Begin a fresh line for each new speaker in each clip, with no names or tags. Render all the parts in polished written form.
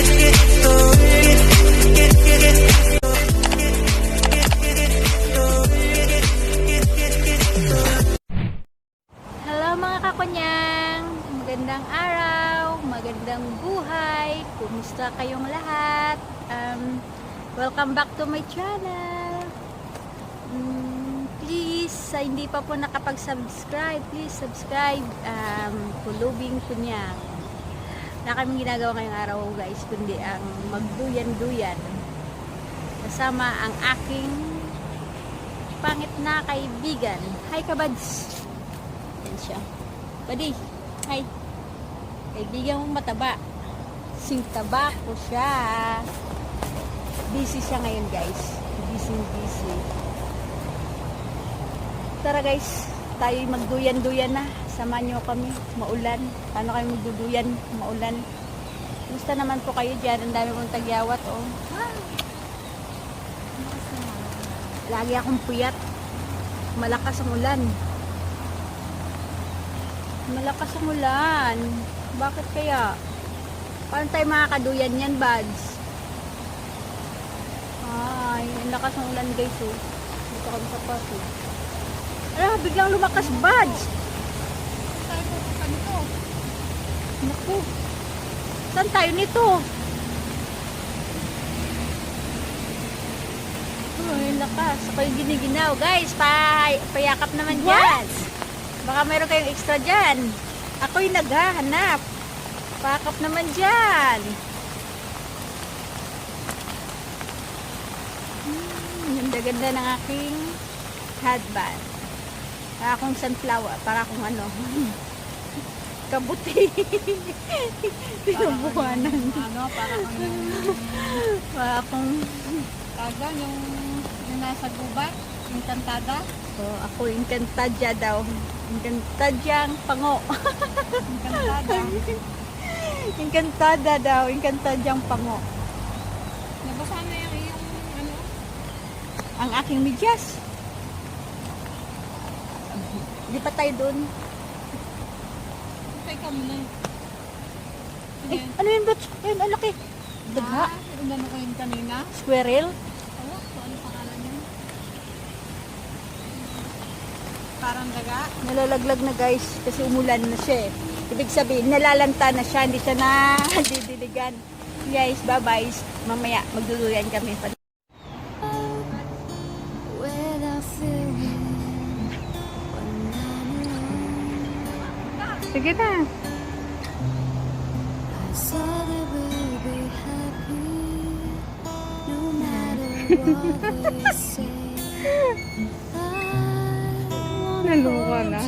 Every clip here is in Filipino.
Hello mga kakunyang, magandang araw, magandang buhay, kumusta kayong lahat? Welcome back to my channel. Please, sa hindi pa po nakapag-subscribe, please subscribe. Kulubing kunyang. Na kami ginagawa ngayong araw guys, kundi ang magduyan-duyan. Kasama ang aking pangit na kaibigan. Hi kabads! Yan siya. Buddy, hi. Kaibigan mong mataba. Singtaba ko siya. Busy siya ngayon guys. Busy. Tara guys, tayo magduyan-duyan na. Samahan nyo kami. Maulan. Paano kayo magduduyan? Maulan. Gusto naman po kayo dyan. Ang dami kong tagyawat. Oh. Lagi akong puyat. Malakas ang ulan. Malakas ang ulan. Bakit kaya? Paano tayo makakaduyan yan, buds? Ay, ang lakas ng ulan guys, oh. Dito kami sa pato. Ala, biglang lumakas, buds.
Tayo pupunta nito.
Naku. Saan tayo nito? Ay, lakas. Ako yung giniginaw. Guys, payakap naman dyan. Baka meron kayong extra dyan. Ako yung naghahanap. Pakap naman dyan. Ganda-ganda ng aking headband. Para akong sunflower. Para akong ano. Kabuti. Pinubuhanan.
Parang
Para akong
taga, yung nasa gubat, yung kantada.
oh, ako Encantadia daw. Encantadiang pango.
Yung kantada.
Encantada daw. Encantadiang pango.
Nabasa na yung iyong, ano,
Ang aking medyas. Di pa tayo doon.
patay ka muna.
Eh, ano yun, Butch? Ayun, ang laki. Dagha.
Ano ko yun kanina?
Squirrel.
Oo, ano pangalan yun? Parang daga.
Nalalaglag na guys kasi umulan na siya eh. Ibig sabihin, nalalanta na siya. Hindi siya na didiligan. Guys, bye-bye. Mamaya, magduluyan kami. Sige na. Naluka na.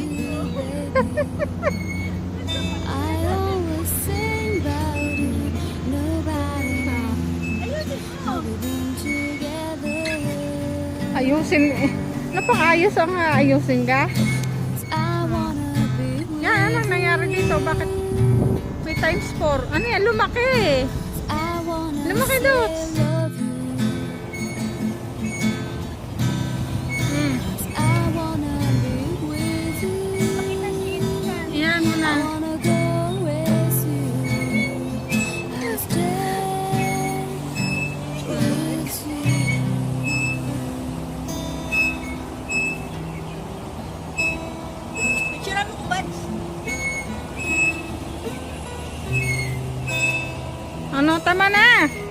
Ayusin. Napakayos ang ayusin ka. Yan, anong nangyari dito? Bakit may times 4? Ano yan? Lumaki. Lumaki daw. Yan mo na. Picture mo ko ba? Ano? Tama na.